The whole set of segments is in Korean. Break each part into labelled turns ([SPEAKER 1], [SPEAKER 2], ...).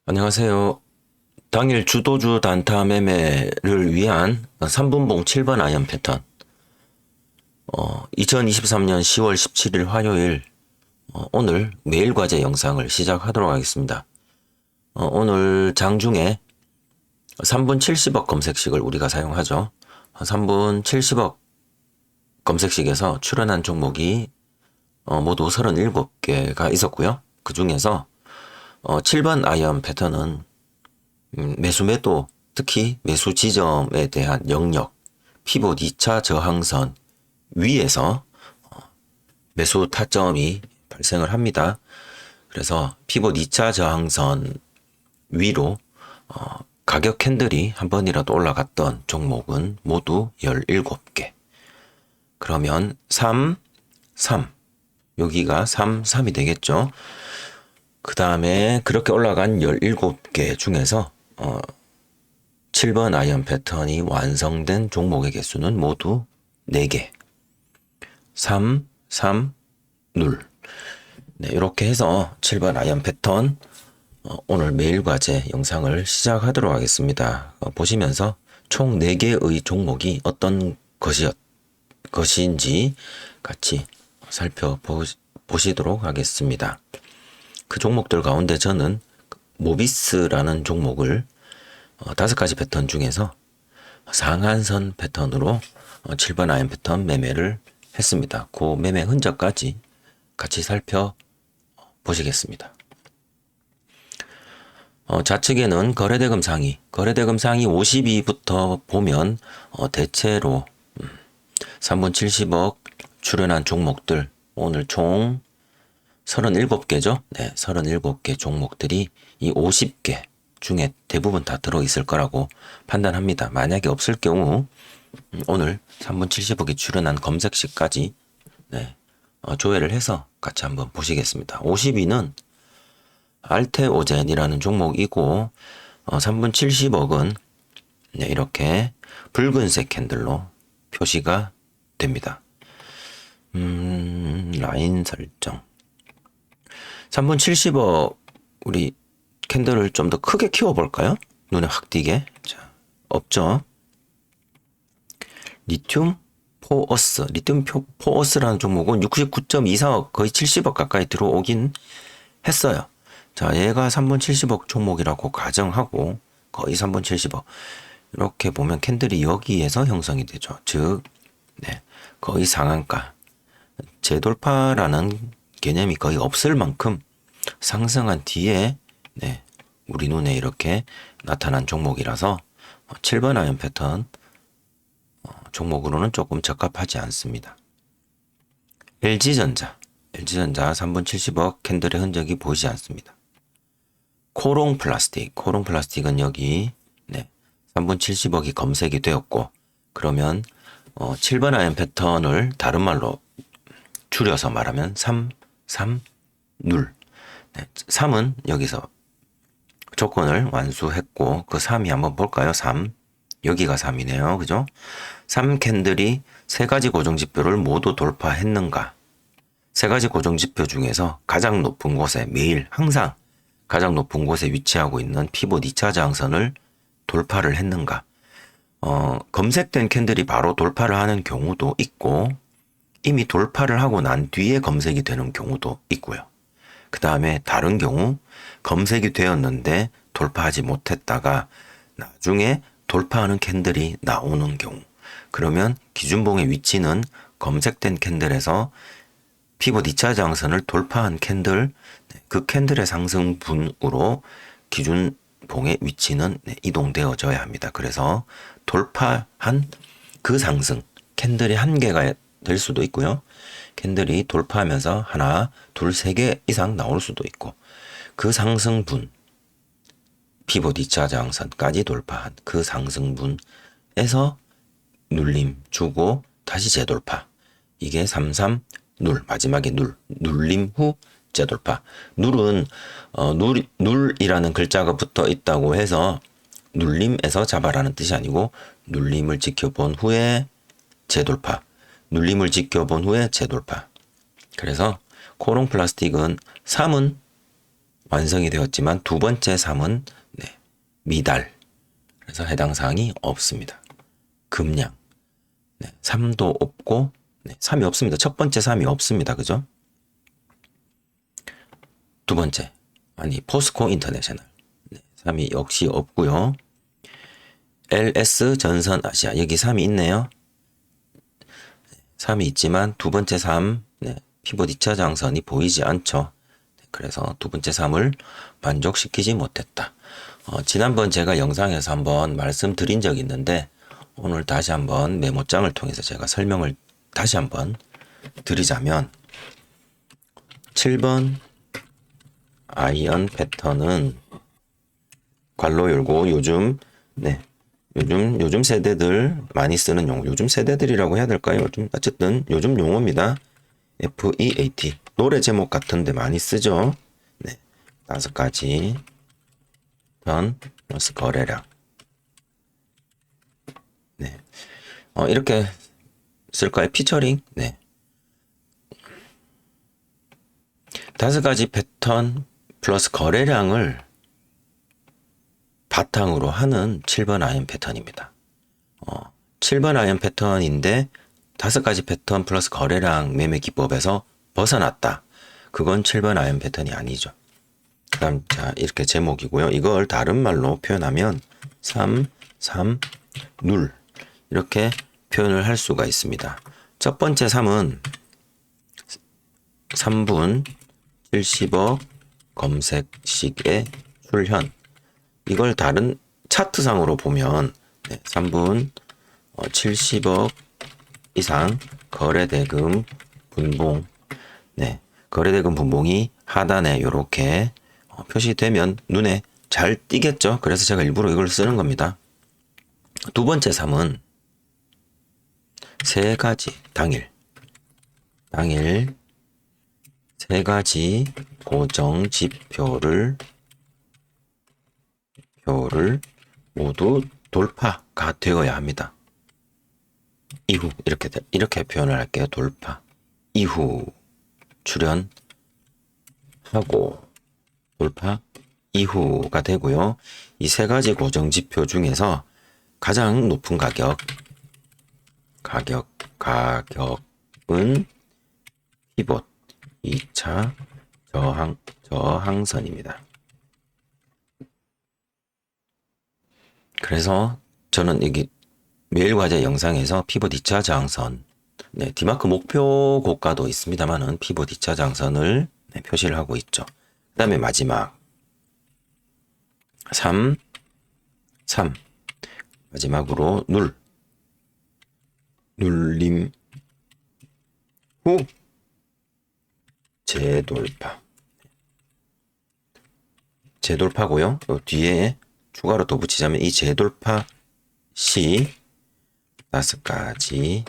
[SPEAKER 1] 안녕하세요. 당일 주도주 단타 매매를 위한 3분봉 7번 아이언 패턴. 2023년 10월 17일 화요일, 오늘 매일 과제 영상을 시작하도록 하겠습니다. 오늘 장중에 3분 70억 검색식을 우리가 사용하죠. 3분 70억 검색식에서 출연한 종목이 모두 37개가 있었고요. 그 중에서 7번 아이언 패턴은 매수 매도, 특히 매수 지점에 대한 영역, 피봇 2차 저항선 위에서 매수 타점이 발생을 합니다. 그래서 피봇 2차 저항선 위로 가격 캔들이 한 번이라도 올라갔던 종목은 모두 17개. 그러면 3, 3. 여기가 3, 3이 되겠죠. 그 다음에 그렇게 올라간 17개 중에서 7번 아이언 패턴이 완성된 종목의 개수는 모두 4개. 3, 3, 눌. 네, 이렇게 해서 7번 아이언 패턴 오늘 매일 과제 영상을 시작하도록 하겠습니다. 보시면서 총 4개의 종목이 어떤 것인지 같이 살펴보시도록 하겠습니다. 그 종목들 가운데 저는 모비스라는 종목을 5가지 패턴 중에서 상한선 패턴으로 7번 아이언 패턴 매매를 했습니다. 그 매매 흔적까지 같이 살펴보시겠습니다. 좌측에는 거래대금 상위 52부터 보면 대체로 3분 70억 출연한 종목들 오늘 총 37개죠. 네, 37개 종목들이 이 50개 중에 대부분 다 들어있을 거라고 판단합니다. 만약에 없을 경우 오늘 3분 70억이 출연한 검색식까지 조회를 해서 같이 한번 보시겠습니다. 52는 알테오젠이라는 종목이고 3분 70억은 이렇게 붉은색 캔들로 표시가 됩니다. 라인 설정 3분 70억 우리 캔들을 좀 더 크게 키워볼까요? 눈에 확 띄게. 자, 없죠. 리튬 포어스라는 종목은 69.24억 거의 70억 가까이 들어오긴 했어요. 자, 얘가 3분 70억 종목이라고 가정하고 거의 3분 70억 이렇게 보면 캔들이 여기에서 형성이 되죠. 즉 거의 상한가 재돌파라는 개념이 거의 없을 만큼 상승한 뒤에 우리 눈에 이렇게 나타난 종목이라서 7번 아이언 패턴 종목으로는 조금 적합하지 않습니다. LG전자 3분 70억 캔들의 흔적이 보이지 않습니다. 코롱플라스틱은 여기 3분 70억이 검색이 되었고 그러면 7번 아이언 패턴을 다른 말로 줄여서 말하면 3, 3, 눌. 3은 여기서 조건을 완수했고 그 3이 한번 볼까요? 3. 여기가 3이네요. 그죠? 3 캔들이 3가지 고정지표를 모두 돌파했는가? 3가지 고정지표 중에서 가장 높은 곳에 매일 항상 가장 높은 곳에 위치하고 있는 피봇 2차 저항선을 돌파를 했는가? 검색된 캔들이 바로 돌파를 하는 경우도 있고 이미 돌파를 하고 난 뒤에 검색이 되는 경우도 있고요. 그 다음에 다른 경우 검색이 되었는데 돌파하지 못했다가 나중에 돌파하는 캔들이 나오는 경우 그러면 기준봉의 위치는 검색된 캔들에서 피봇 2차 저항선을 돌파한 캔들 그 캔들의 상승분으로 기준봉의 위치는 이동되어져야 합니다. 그래서 돌파한 그 상승 캔들이 한 개가 될 수도 있고요. 캔들이 돌파하면서 하나, 둘, 3개 이상 나올 수도 있고 그 상승분 피봇 2차 저항선까지 돌파한 그 상승분에서 눌림 주고 다시 재돌파 이게 33 눌 마지막에 눌림 후 재돌파 눌은 눌이라는 글자가 붙어 있다고 해서 눌림에서 잡아라는 뜻이 아니고 눌림을 지켜본 후에 재돌파 눌림을 지켜본 후에 재돌파. 그래서 코롱 플라스틱은 3은 완성이 되었지만 두 번째 3은 네, 미달. 그래서 해당 사항이 없습니다. 금량. 네, 3도 없고 네, 3이 없습니다. 첫 번째 3이 없습니다. 그죠? 두 번째. 아니 포스코 인터내셔널. 네, 3이 역시 없고요. LS 전선 아시아. 여기 3이 있네요. 3이 있지만 두 번째 3 네, 피봇 2차 장선이 보이지 않죠. 그래서 두 번째 3을 만족시키지 못했다. 지난번 제가 영상에서 한번 말씀드린 적이 있는데 오늘 다시 한번 메모장을 통해서 제가 설명을 다시 한번 드리자면 7번 아이언 패턴은 괄호 열고 요즘 세대들 많이 쓰는 용어, 요즘 세대들이라고 해야 될까요? 어쨌든 요즘 용어입니다. FEAT 노래 제목 같은데 많이 쓰죠. 네, 5가지 편 플러스 거래량. 네, 이렇게 쓸까요? 피처링. 네, 5가지 패턴 플러스 거래량을 바탕으로 하는 7번 아이언 패턴입니다. 7번 아이언 패턴인데 5가지 패턴 플러스 거래량 매매 기법에서 벗어났다. 그건 7번 아이언 패턴이 아니죠. 그다음 자 이렇게 제목이고요. 이걸 다른 말로 표현하면 3, 3, 눌 이렇게 표현을 할 수가 있습니다. 첫 번째 3은 3분 70억 검색식의 출현. 이걸 다른 차트상으로 보면 3분 70억 이상 거래대금 분봉. 네, 거래대금 분봉이 하단에 이렇게 표시되면 눈에 잘 띄겠죠. 그래서 제가 일부러 이걸 쓰는 겁니다. 두 번째 3은 3가지 당일 3가지 고정 지표를 모두 돌파가 되어야 합니다. 이후 이렇게 표현을 할게요. 돌파 이후 출현하고 돌파 이후가 되고요. 이 3가지 고정 지표 중에서 가장 높은 가격은 피봇 2차 저항선입니다. 그래서 저는 여기 매일과제 영상에서 피봇 2차 저항선, 네, 디마크 목표 고가도 있습니다만은 피봇 2차 저항선을 표시를 하고 있죠. 그 다음에 마지막 3 마지막으로 눌림 후 재돌파고요. 또 뒤에 추가로 덧붙이자면 이 재돌파 시 5가지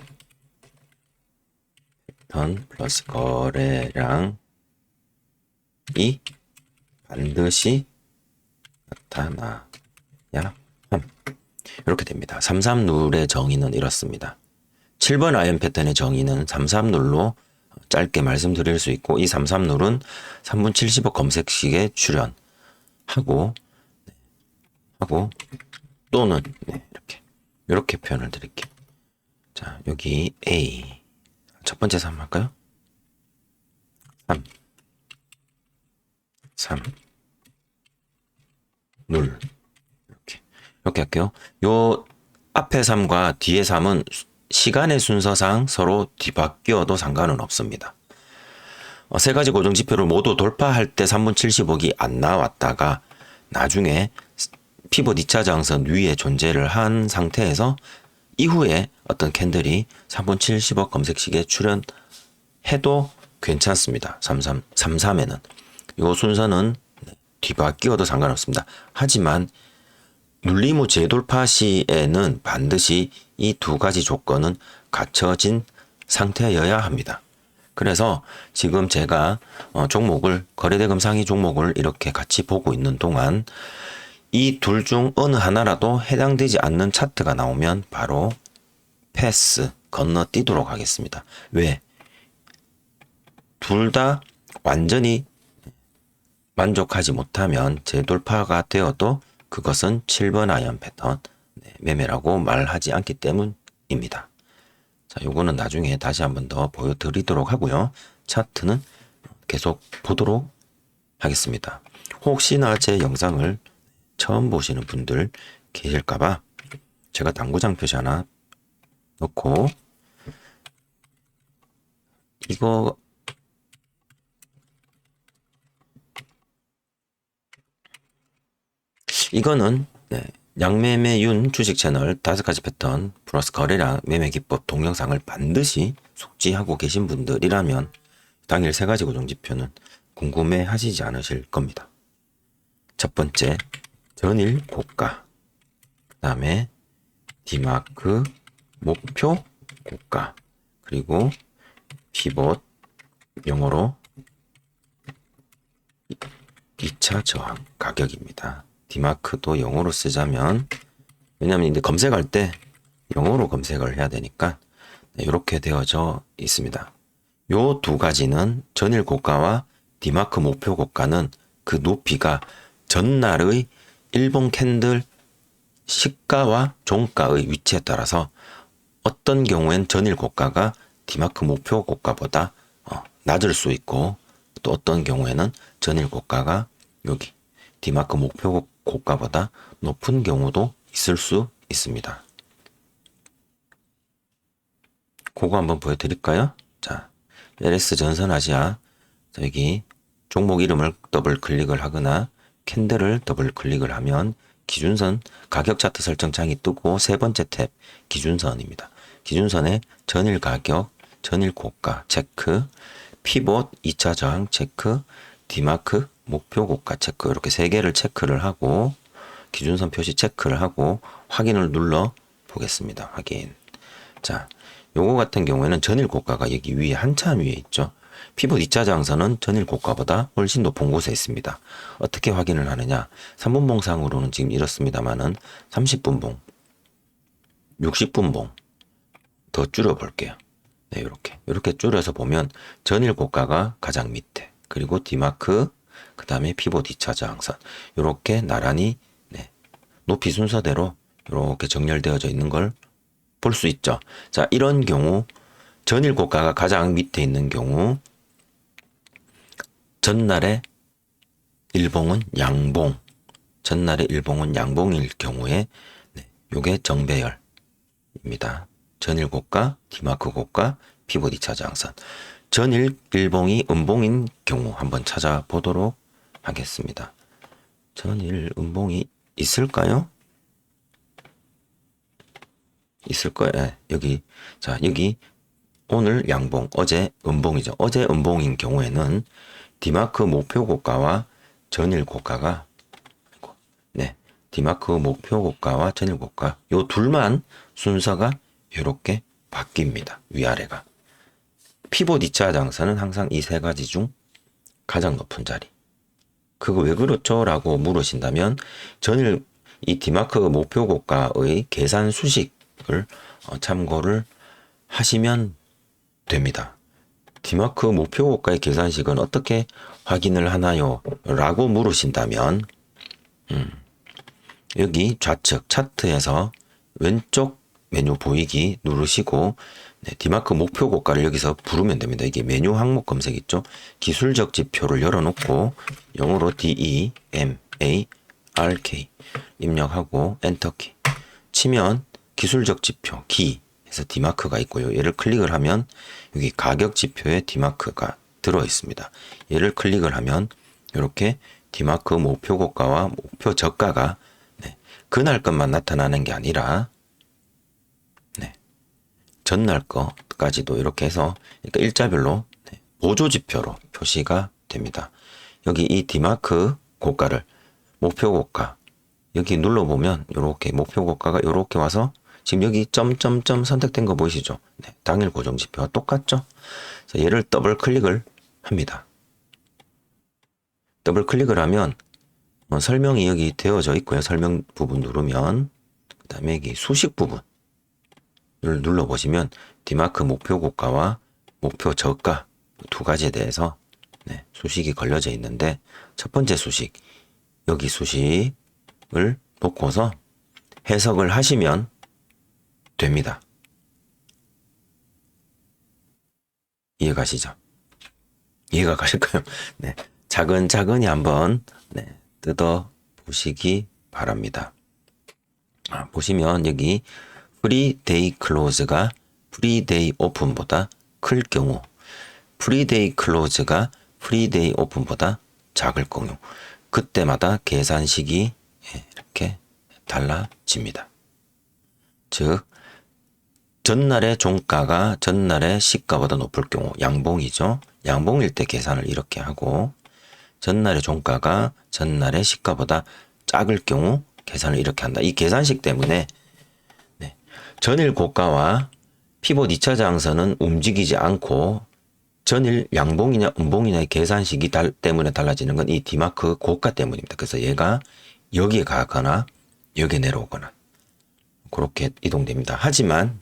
[SPEAKER 1] 패턴 플러스 거래량이 반드시 나타나야 함. 이렇게 됩니다. 33룰의 정의는 이렇습니다. 7번 아이언 패턴의 정의는 33룰로 짧게 말씀드릴 수 있고, 이 33룰은 3분 70억 검색식에 출연하고 또는 이렇게 표현을 드릴게요. 자, 여기 A 첫 번째 3 할까요? 3 눌 이렇게 할게요. 요 앞에 3과 뒤에 3은 시간의 순서상 서로 뒤바뀌어도 상관은 없습니다. 3가지 고정 지표를 모두 돌파할 때 3분 70억이 안 나왔다가 나중에 피봇 2차 저항선 위에 존재를 한 상태에서 이후에 어떤 캔들이 3분 70억 검색식에 출현해도 괜찮습니다. 33에는 이 순서는 뒤바뀌어도 상관없습니다. 하지만 눌림 후 재돌파 시에는 반드시 이 2가지 조건은 갖춰진 상태여야 합니다. 그래서 지금 제가 종목을 거래대금 상위 종목을 이렇게 같이 보고 있는 동안 이 둘 중 어느 하나라도 해당되지 않는 차트가 나오면 바로 패스 건너뛰도록 하겠습니다. 왜? 둘 다 완전히 만족하지 못하면 재돌파가 되어도 그것은 7번 아이언 패턴 매매라고 말하지 않기 때문입니다. 자, 요거는 나중에 다시 한번 더 보여드리도록 하고요. 차트는 계속 보도록 하겠습니다. 혹시나 제 영상을 처음 보시는 분들 계실까봐 제가 당구장 표시 하나 넣고, 이거는 양매매윤 주식 채널 5가지 패턴 플러스 거래량 매매 기법 동영상을 반드시 숙지하고 계신 분들이라면 당일 3가지 고정지표는 궁금해 하시지 않으실 겁니다. 첫 번째, 전일 고가, 그 다음에 디마크 목표 고가, 그리고 피봇, 영어로 2차 저항 가격입니다. 디마크도 영어로 쓰자면, 왜냐면 이제 검색할 때 영어로 검색을 해야 되니까 이렇게 되어져 있습니다. 요 2가지는 전일 고가와 디마크 목표 고가는 그 높이가 전날의 일본 캔들 시가와 종가의 위치에 따라서 어떤 경우엔 전일 고가가 디마크 목표 고가보다 낮을 수 있고, 또 어떤 경우에는 전일 고가가 여기 디마크 목표 고가보다 높은 경우도 있을 수 있습니다. 그거 한번 보여드릴까요? 자, LS 전선아시아, 여기 종목 이름을 더블 클릭을 하거나 캔들을 더블 클릭을 하면 기준선 가격 차트 설정 창이 뜨고, 3번째 탭 기준선입니다. 기준선에 전일 가격, 전일 고가 체크, 피봇 2차 저항 체크, 디마크 목표 고가 체크, 이렇게 3개를 체크를 하고 기준선 표시 체크를 하고 확인을 눌러 보겠습니다. 확인. 자, 요거 같은 경우에는 전일 고가가 여기 위에 한참 위에 있죠. 피봇 2차 저항선은 전일 고가보다 훨씬 높은 곳에 있습니다. 어떻게 확인을 하느냐? 3분봉상으로는 지금 이렇습니다만은 30분봉, 60분봉 더 줄여 볼게요. 네, 이렇게 줄여서 보면 전일 고가가 가장 밑에, 그리고 디마크, 그 다음에 피봇 2차 저항선, 이렇게 나란히 높이 순서대로 이렇게 정렬되어져 있는 걸 볼 수 있죠. 자, 이런 경우 전일 고가가 가장 밑에 있는 경우 전날의 일봉은 양봉, 전날의 일봉은 양봉일 경우에 요게 정배열입니다. 전일 고가, 디마크 고가, 피봇 2차 저항선. 전일 일봉이 음봉인 경우 한번 찾아보도록 하겠습니다. 전일 음봉이 있을까요? 있을 거예요. 네, 여기. 자, 여기 오늘 양봉, 어제 음봉이죠. 어제 음봉인 경우에는 디마크 목표 고가와 전일 고가가, 디마크 목표 고가와 전일 고가, 요 둘만 순서가 이렇게 바뀝니다. 위아래가. 피봇 2차 장사는 항상 이 3가지 중 가장 높은 자리. 그거 왜 그렇죠? 라고 물으신다면, 전일 이 디마크 목표 고가의 계산 수식을 참고를 하시면 됩니다. 디마크 목표 고가의 계산식은 어떻게 확인을 하나요? 라고 물으신다면, 여기 좌측 차트에서 왼쪽 메뉴 보이기 누르시고 디마크 목표 고가를 여기서 부르면 됩니다. 이게 메뉴 항목 검색 있죠? 기술적 지표를 열어놓고 영어로 DEMARK 입력하고 엔터키 치면 기술적 지표 기에서 디마크가 있고요. 얘를 클릭을 하면 여기 가격 지표에 디마크가 들어 있습니다. 얘를 클릭을 하면 이렇게 디마크 목표 고가와 목표 저가가 그날 것만 나타나는 게 아니라 전날 거까지도 이렇게 해서, 그러니까 일자별로 보조 지표로 표시가 됩니다. 여기 이 디마크 고가를 목표 고가 여기 눌러보면 이렇게 목표 고가가 이렇게 와서 지금 여기 점점점 선택된 거 보이시죠? 당일 고정 지표와 똑같죠? 얘를 더블 클릭을 합니다. 더블 클릭을 하면 설명이 여기 되어져 있고요. 설명 부분 누르면, 그 다음에 여기 수식 부분을 눌러보시면 디마크 목표 고가와 목표 저가 2가지에 대해서 네, 수식이 걸려져 있는데 첫 번째 수식, 여기 수식을 놓고서 해석을 하시면 됩니다. 이해가시죠? 이해가 가실까요? 네. 차근차근히 한번 네, 뜯어 보시기 바랍니다. 보시면 여기 프리 데이 클로즈가 프리 데이 오픈보다 클 경우, 프리 데이 클로즈가 프리 데이 오픈보다 작을 경우, 그때마다 계산식이 이렇게 달라집니다. 즉 전날의 종가가 전날의 시가보다 높을 경우, 양봉이죠. 양봉일 때 계산을 이렇게 하고, 전날의 종가가 전날의 시가보다 작을 경우 계산을 이렇게 한다. 이 계산식 때문에 네, 전일 고가와 피봇 2차 장선은 움직이지 않고 전일 양봉이냐 음봉이냐의 계산식이 때문에 달라지는 건 이 디마크 고가 때문입니다. 그래서 얘가 여기에 가거나 여기에 내려오거나 그렇게 이동됩니다. 하지만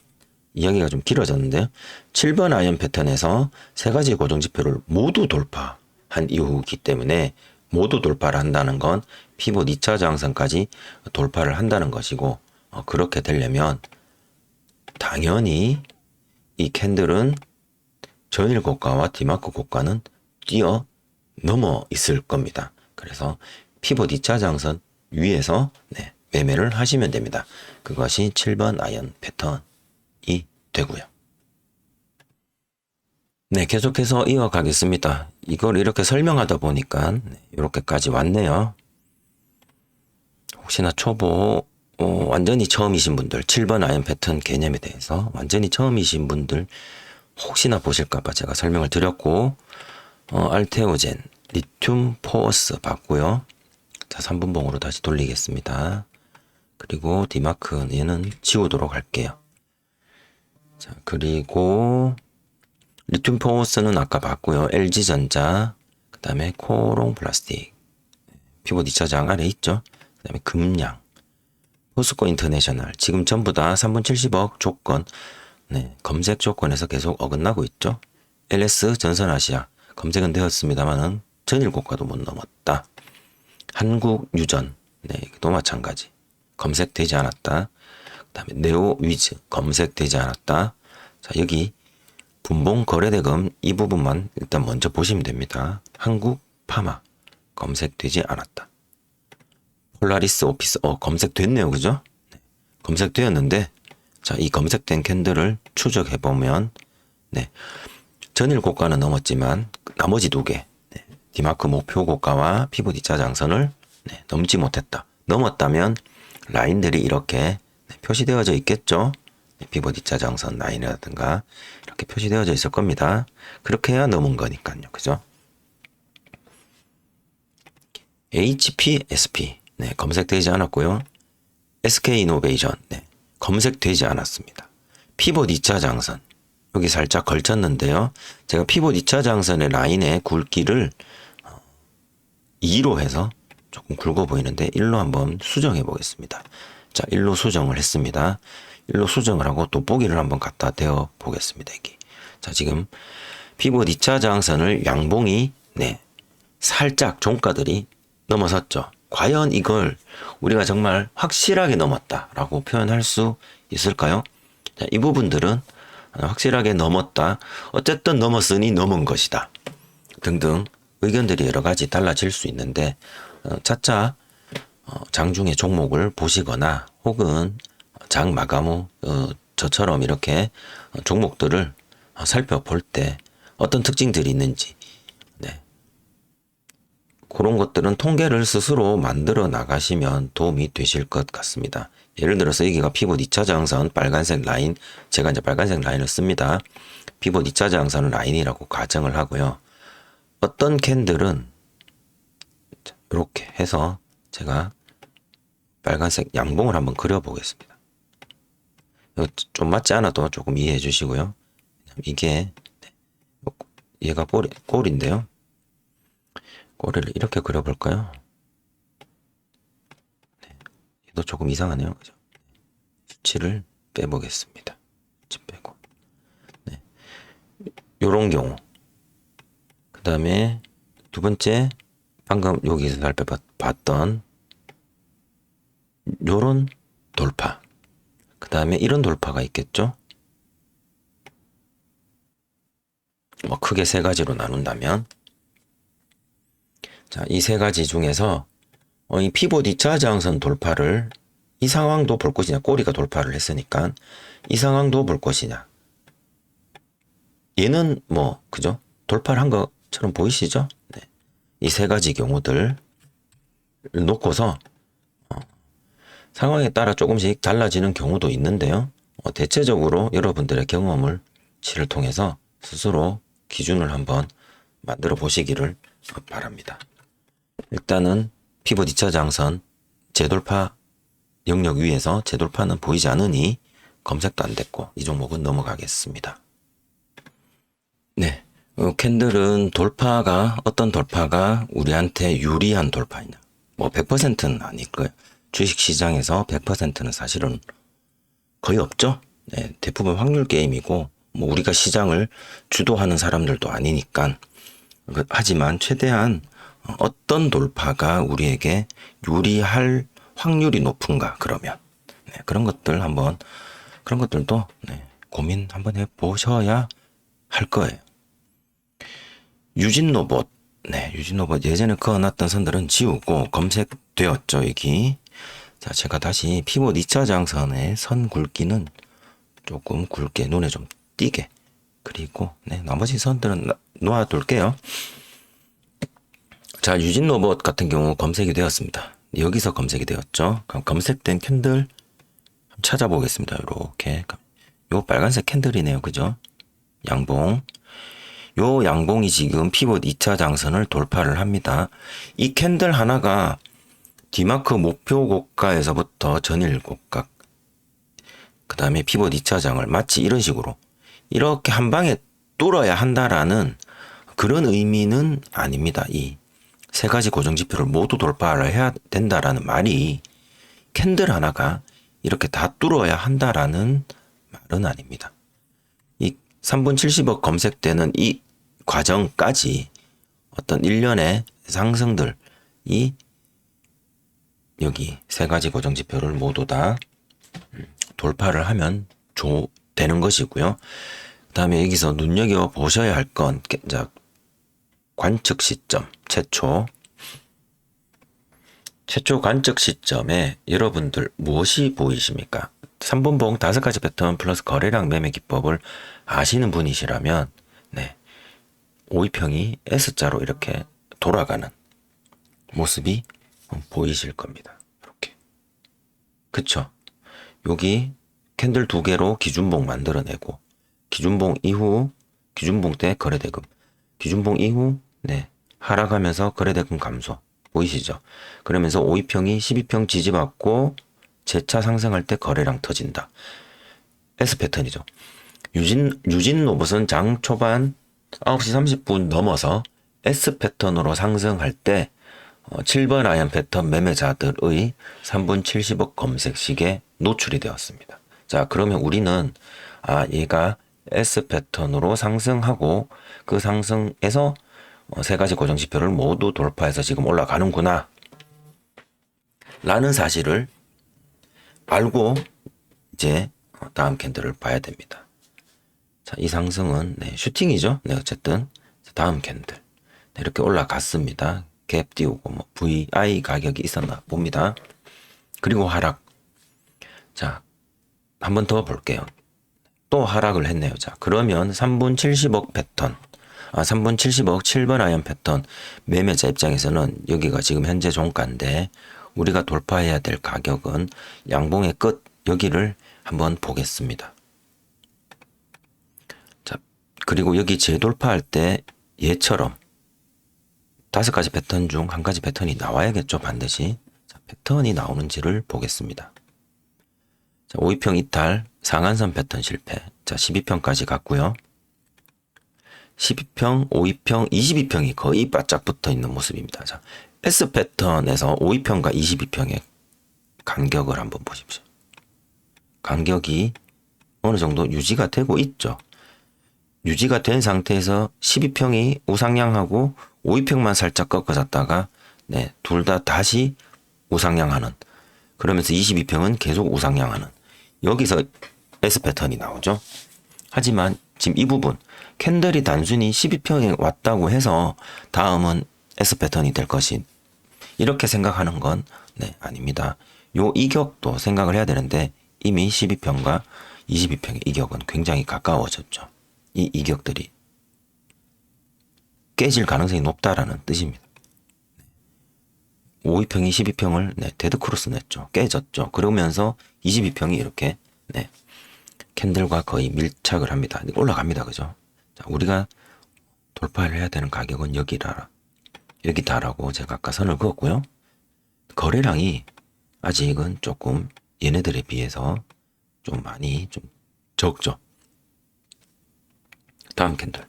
[SPEAKER 1] 이야기가 좀 길어졌는데요. 7번 아이언 패턴에서 세 가지 고정 지표를 모두 돌파한 이유이기 때문에 모두 돌파를 한다는 건 피봇 2차 저항선까지 돌파를 한다는 것이고, 그렇게 되려면 당연히 이 캔들은 전일 고가와 디마크 고가는 뛰어 넘어 있을 겁니다. 그래서 피봇 2차 저항선 위에서 매매를 하시면 됩니다. 그것이 7번 아이언 패턴이 되고요. 네, 계속해서 이어가겠습니다. 이걸 이렇게 설명하다 보니까 이렇게까지 왔네요. 혹시나 초보, 완전히 처음이신 분들, 7번 아이언 패턴 개념에 대해서 완전히 처음이신 분들 혹시나 보실까봐 제가 설명을 드렸고, 알테오젠, 리튬 포어스 봤고요. 자, 3분봉으로 다시 돌리겠습니다. 그리고 디마크 얘는 지우도록 할게요. 자, 그리고 리튬 포어스는 아까 봤고요. LG전자, 그 다음에 코롱 플라스틱, 피봇 2차 장 아래 있죠. 그 다음에 금양, 포스코 인터내셔널, 지금 전부 다 3분 70억 조건, 검색 조건에서 계속 어긋나고 있죠. LS 전선아시아, 검색은 되었습니다만은 전일 고가도 못 넘었다. 한국유전, 이것도 마찬가지. 검색되지 않았다. 그 다음에 네오위즈, 검색되지 않았다. 자, 여기 분봉 거래대금 이 부분만 일단 먼저 보시면 됩니다. 한국 파마 검색되지 않았다. 폴라리스 오피스 검색됐네요. 그죠? 검색되었는데 자, 이 검색된 캔들을 추적해 보면 전일 고가는 넘었지만 나머지 두 개 디마크 목표 고가와 피봇 2차 장선을 넘지 못했다. 넘었다면 라인들이 이렇게 표시되어져 있겠죠. 피봇 2차 장선 라인이라든가 이렇게 표시되어져 있을 겁니다. 그렇게 해야 넘은 거니까요. 그죠? HPSP 검색되지 않았고요. SK이노베이션 검색되지 않았습니다. 피봇 2차 장선 여기 살짝 걸쳤는데요. 제가 피봇 2차 장선의 라인의 굵기를 2로 해서 조금 굵어 보이는데 1로 한번 수정해 보겠습니다. 자, 1로 수정을 했습니다. 1로 수정을 하고 돋보기를 한번 갖다 대어 보겠습니다. 여기. 자, 지금 피봇 2차 저항선을 양봉이 살짝 종가들이 넘어섰죠. 과연 이걸 우리가 정말 확실하게 넘었다라고 표현할 수 있을까요? 자, 이 부분들은 확실하게 넘었다. 어쨌든 넘었으니 넘은 것이다. 등등 의견들이 여러 가지 달라질 수 있는데 차차 장중에 종목을 보시거나 혹은 장 마감 후 저처럼 이렇게 종목들을 살펴볼 때 어떤 특징들이 있는지 그런 것들은 통계를 스스로 만들어 나가시면 도움이 되실 것 같습니다. 예를 들어서 여기가 피봇 2차 저항선 빨간색 라인, 제가 이제 빨간색 라인을 씁니다. 피봇 2차 저항선은 라인이라고 가정을 하고요. 어떤 캔들은 이렇게 해서 제가 빨간색 양봉을 한번 그려보겠습니다. 좀 맞지 않아도 조금 이해해 주시고요. 이게 얘가 꼬리인데요. 꼬리를 이렇게 그려볼까요? 얘도 조금 이상하네요. 그죠? 수치를 빼보겠습니다. 수치 빼고. 요런 경우. 그 다음에 두 번째, 방금 여기서 살펴봤던 요런 돌파. 그 다음에 이런 돌파가 있겠죠? 뭐 크게 세 가지로 나눈다면, 자, 이 세 가지 중에서 이 피봇 2차 저항선 돌파를 이 상황도 볼 것이냐, 꼬리가 돌파를 했으니까 이 상황도 볼 것이냐. 얘는 뭐 그죠? 돌파를 한 것처럼 보이시죠? 네. 이 세 가지 경우들 놓고서 상황에 따라 조금씩 달라지는 경우도 있는데요. 대체적으로 여러분들의 경험을 치를 통해서 스스로 기준을 한번 만들어 보시기를 바랍니다. 일단은 피봇 2차 저항선 재돌파 영역 위에서 재돌파는 보이지 않으니 검색도 안 됐고 이 종목은 넘어가겠습니다. 네, 캔들은 돌파가 어떤 돌파가 우리한테 유리한 돌파이냐, 뭐 100%는 아닐 거예요. 주식시장에서 100%는 사실은 거의 없죠. 네, 대부분 확률 게임이고 뭐 우리가 시장을 주도하는 사람들도 아니니까. 하지만 최대한 어떤 돌파가 우리에게 유리할 확률이 높은가, 그러면 네, 그런 것들도 네, 고민 한번 해보셔야 할 거예요. 유진로봇, 네, 유진로봇 예전에 그어놨던 선들은 지우고 검색되었죠, 여기. 자, 제가 다시 피봇 2차 저항선의 선 굵기는 조금 굵게 눈에 좀 띄게, 그리고 네, 나머지 선들은 놓아둘게요. 자, 유진로봇 같은 경우 검색이 되었습니다. 여기서 검색이 되었죠. 그럼 검색된 캔들 찾아보겠습니다. 이렇게 요 빨간색 캔들이네요, 그죠? 양봉. 요 양봉이 지금 피봇 2차 장선을 돌파를 합니다. 이 캔들 하나가 디마크 목표 고가에서부터 전일 고가, 그 다음에 피봇 2차 장을 마치 이런 식으로 이렇게 한 방에 뚫어야 한다라는 그런 의미는 아닙니다. 이 세 가지 고정지표를 모두 돌파를 해야 된다라는 말이 캔들 하나가 이렇게 다 뚫어야 한다라는 말은 아닙니다. 이 3분 70억 검색되는 이 과정까지 어떤 일련의 상승들, 이 여기 세 가지 고정지표를 모두 다 돌파를 하면 되는 것이고요. 그 다음에 여기서 눈여겨 보셔야 할 건 관측 시점, 최초 관측 시점에 여러분들 무엇이 보이십니까? 3분봉 5가지 패턴 플러스 거래량 매매 기법을 아시는 분이시라면 네, 오이평이 S자로 이렇게 돌아가는 모습이 보이실 겁니다. 이렇게. 그쵸? 여기 캔들 2개로 기준봉 만들어내고, 기준봉 이후, 기준봉 때 거래대금, 기준봉 이후 네, 하락하면서 거래대금 감소 보이시죠? 그러면서 5위평이 12평 지지받고 재차 상승할 때 거래량 터진다. S 패턴이죠. 유진 로봇은 장 초반 9시 30분 넘어서 S 패턴으로 상승할 때 7번 아이언 패턴 매매자들의 3분 70억 검색식에 노출이 되었습니다. 자, 그러면 우리는 얘가 S 패턴으로 상승하고 그 상승에서 세 가지 고정지표를 모두 돌파해서 지금 올라가는구나 라는 사실을 알고 이제 다음 캔들을 봐야 됩니다. 자, 이 상승은 네, 슈팅이죠. 네, 어쨌든 다음 캔들 네, 이렇게 올라갔습니다. 갭 띄우고 뭐 VI 가격이 있었나 봅니다. 그리고 하락. 자, 한 번 더 볼게요. 또 하락을 했네요. 자, 그러면 3분 70억 패턴, 3분 70억 7번 아이언 패턴 매매자 입장에서는 여기가 지금 현재 종가인데 우리가 돌파해야 될 가격은 양봉의 끝 여기를 한번 보겠습니다. 자, 그리고 여기 재돌파할 때 얘처럼 5가지 패턴 중 한 가지 패턴이 나와야겠죠, 반드시. 자, 패턴이 나오는지를 보겠습니다. 자, 5위평 이탈, 상한선 패턴 실패. 자, 12평까지 갔고요. 12평, 5위평, 22평이 거의 바짝 붙어 있는 모습입니다. 자, S 패턴에서 5위평과 22평의 간격을 한번 보십시오. 간격이 어느 정도 유지가 되고 있죠. 유지가 된 상태에서 12평이 우상향하고 52평만 살짝 꺾어졌다가 네, 둘 다 다시 우상향하는, 그러면서 22평은 계속 우상향하는, 여기서 S 패턴이 나오죠. 하지만 지금 이 부분 캔들이 단순히 12평에 왔다고 해서 다음은 S 패턴이 될 것이, 이렇게 생각하는 건 네, 아닙니다. 요 이격도 생각을 해야 되는데 이미 12평과 22평의 이격은 굉장히 가까워졌죠. 이 이격들이 깨질 가능성이 높다라는 뜻입니다. 52평이 12평을 네, 데드크로스 냈죠. 깨졌죠. 그러면서 22평이 이렇게 네, 캔들과 거의 밀착을 합니다. 올라갑니다. 그죠? 자, 우리가 돌파를 해야 되는 가격은 여기다라고 제가 아까 선을 그었고요. 거래량이 아직은 조금 얘네들에 비해서 좀 많이 좀 적죠. 다음 캔들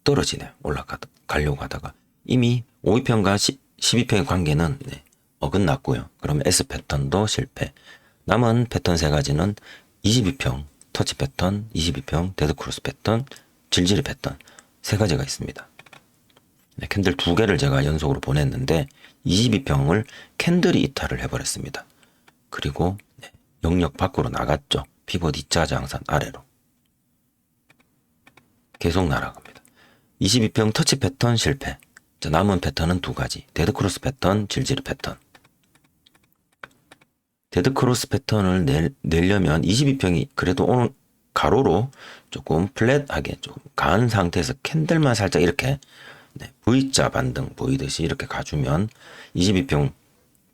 [SPEAKER 1] 떨어지네요. 가려고 하다가 이미 52평과 12평의 관계는 네, 어긋났고요. 그러면 S 패턴도 실패. 남은 패턴 세 가지는 22평 터치 패턴, 22평 데드크로스 패턴, 질질 패턴 세 가지가 있습니다. 네, 캔들 두 개를 제가 연속으로 보냈는데 22평을 캔들이 이탈을 해버렸습니다. 그리고 네, 영역 밖으로 나갔죠. 피벗 D자 장산 아래로 계속 날아갑니다. 22평 터치 패턴 실패. 자, 남은 패턴은 두 가지. 데드크로스 패턴, 질질 패턴. 데드크로스 패턴을 내려면 22평이 그래도 오늘 가로로 조금 플랫하게 조금 가한 상태에서 캔들만 살짝 이렇게 네, V자 반등 보이듯이 이렇게 가주면 22평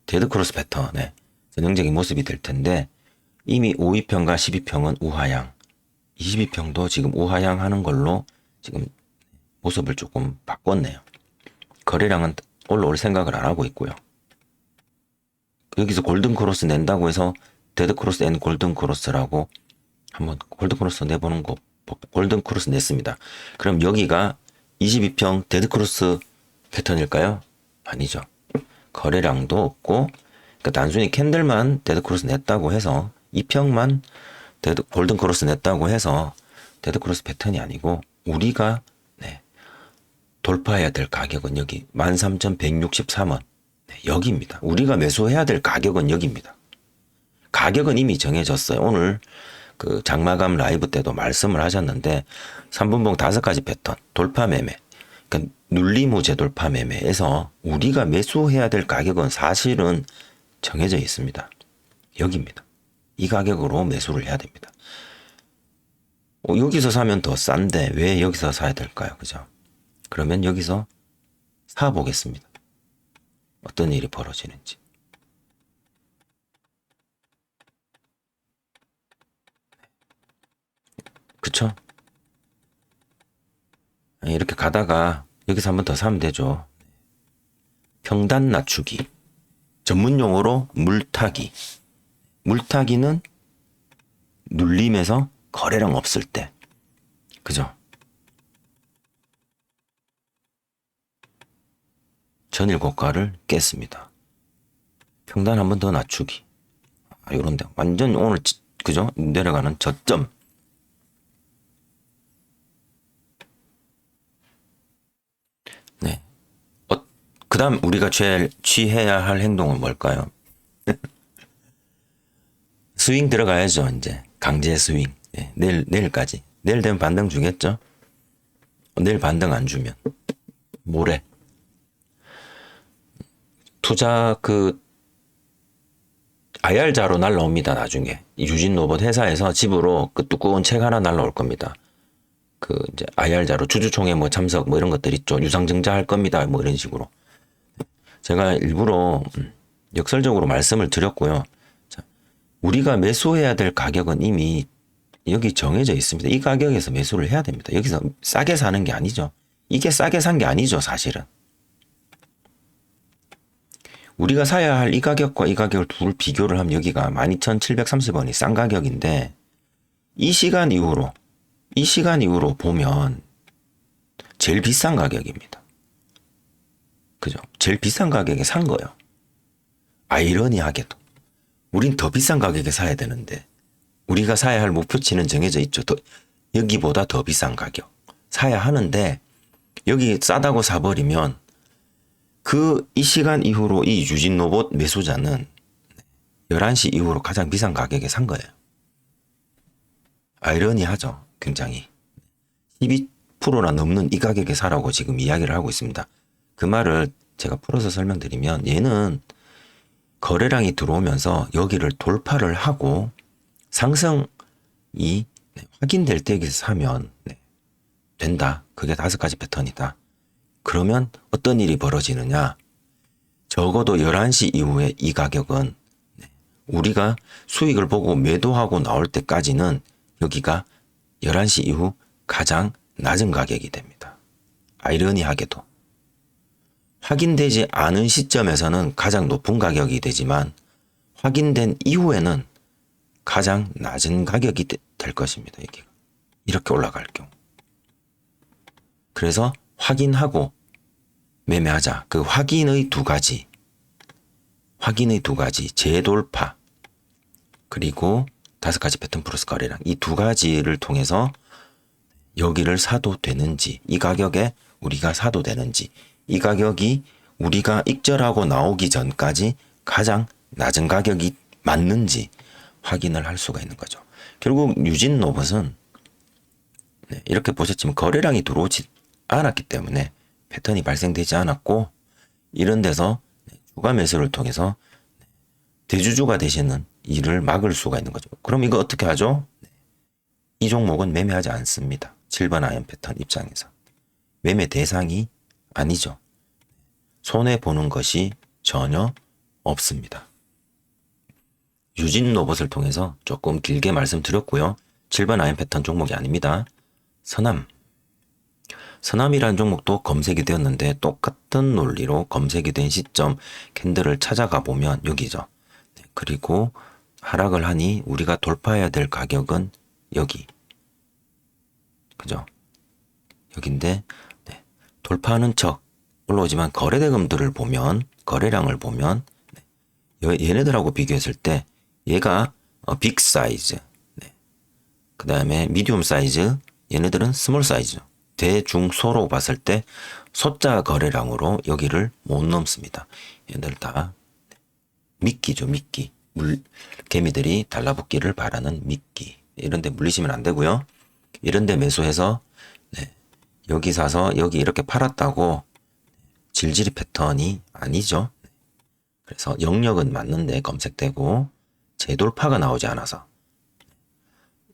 [SPEAKER 1] 데드크로스 패턴의 전형적인 모습이 될 텐데, 이미 52평과 12평은 우하향, 22평도 지금 우하향 하는 걸로 지금 모습을 조금 바꿨네요. 거래량은 올라올 생각을 안 하고 있고요. 여기서 골든크로스 낸다고 해서 데드크로스 앤 골든크로스라고 한번 골든크로스 내보는 거, 골든크로스 냈습니다. 그럼 여기가 22평 데드크로스 패턴일까요? 아니죠. 거래량도 없고, 그러니까 단순히 캔들만 데드크로스 냈다고 해서 2평만 골든크로스 냈다고 해서 데드크로스 패턴이 아니고, 우리가 네, 돌파해야 될 가격은 여기 13,163원 네, 여기입니다. 우리가 매수해야 될 가격은 여기입니다. 가격은 이미 정해졌어요. 오늘 그 장마감 라이브 때도 말씀을 하셨는데 3분봉 5가지 패턴 돌파 매매, 그러니까 눌림 후 재돌파 매매에서 우리가 매수해야 될 가격은 사실은 정해져 있습니다. 여기입니다. 이 가격으로 매수를 해야 됩니다. 여기서 사면 더 싼데 왜 여기서 사야 될까요? 그죠? 그러면 여기서 사보겠습니다. 어떤 일이 벌어지는지. 그쵸? 이렇게 가다가 여기서 한 번 더 사면 되죠. 평단 낮추기. 전문 용어로 물타기. 물타기는 눌림에서 거래량 없을 때. 그죠? 전일 고가를 깼습니다. 평단 한 번 더 낮추기. 요런데 완전 오늘 그죠? 내려가는 저점. 네. 그 다음 우리가 취해야 할 행동은 뭘까요? 스윙 들어가야죠. 이제 강제 스윙. 네. 내일까지. 내일 되면 반등 주겠죠? 내일 반등 안 주면 모레. 투자 IR자로 날라옵니다. 나중에 유진 로봇 회사에서 집으로 그 두꺼운 책 하나 날라올 겁니다. 이제 IR자로 주주총회 뭐 참석 뭐 이런 것들 있죠. 유상증자 할 겁니다. 뭐 이런 식으로. 제가 일부러 역설적으로 말씀을 드렸고요. 자, 우리가 매수해야 될 가격은 이미 여기 정해져 있습니다. 이 가격에서 매수를 해야 됩니다. 여기서 싸게 사는 게 아니죠. 이게 싸게 산 게 아니죠, 사실은. 우리가 사야 할 이 가격과 이 가격을 둘 비교를 하면 여기가 12,730원이 싼 가격인데, 이 시간 이후로 보면 제일 비싼 가격입니다. 그죠? 제일 비싼 가격에 산 거예요. 아이러니하게도. 우린 더 비싼 가격에 사야 되는데, 우리가 사야 할 목표치는 정해져 있죠. 여기보다 더 비싼 가격 사야 하는데 여기 싸다고 사버리면 이 시간 이후로 이 유진 로봇 매수자는 11시 이후로 가장 비싼 가격에 산 거예요. 아이러니하죠. 굉장히. 12%나 넘는 이 가격에 사라고 지금 이야기를 하고 있습니다. 그 말을 제가 풀어서 설명드리면 얘는 거래량이 들어오면서 여기를 돌파를 하고 상승이 확인될 때 여기서 사면 된다. 그게 5가지 패턴이다. 그러면 어떤 일이 벌어지느냐. 적어도 11시 이후에 이 가격은 우리가 수익을 보고 매도하고 나올 때까지는 여기가 11시 이후 가장 낮은 가격이 됩니다. 아이러니하게도. 확인되지 않은 시점에서는 가장 높은 가격이 되지만 확인된 이후에는 가장 낮은 가격이 될 것입니다. 여기가. 이렇게 올라갈 경우. 그래서 확인하고 매매하자. 그 확인의 두 가지. 재돌파. 그리고 5가지 패턴 플러스 거래량. 이 두 가지를 통해서 여기를 사도 되는지, 이 가격에 우리가 사도 되는지, 이 가격이 우리가 익절하고 나오기 전까지 가장 낮은 가격이 맞는지 확인을 할 수가 있는 거죠. 결국 유진 로봇은 이렇게 보셨지만 거래량이 들어오지 않았기 때문에 패턴이 발생되지 않았고 이런 데서 주가 매수를 통해서 대주주가 되시는 일을 막을 수가 있는 거죠. 그럼 이거 어떻게 하죠? 이 종목은 매매하지 않습니다. 7번 아이언 패턴 입장에서. 매매 대상이 아니죠. 손해보는 것이 전혀 없습니다. 유진 로봇을 통해서 조금 길게 말씀드렸고요. 7번 아이언 패턴 종목이 아닙니다. 선암이라는 종목도 검색이 되었는데 똑같은 논리로 검색이 된 시점 캔들을 찾아가 보면 여기죠. 그리고 하락을 하니 우리가 돌파해야 될 가격은 여기. 그죠? 여긴데 돌파하는 척 올라오지만 거래대금들을 보면 거래량을 보면 얘네들하고 비교했을 때 얘가 빅 사이즈 그 다음에 미디움 사이즈 얘네들은 스몰 사이즈 대중소로 봤을 때 소자 거래량으로 여기를 못 넘습니다. 얘네들 다 미끼죠. 미끼. 개미들이 달라붙기를 바라는 미끼. 이런 데 물리시면 안 되고요. 이런 데 매수해서 여기 사서 여기 이렇게 팔았다고 질질이 패턴이 아니죠. 그래서 영역은 맞는데 검색되고 재돌파가 나오지 않아서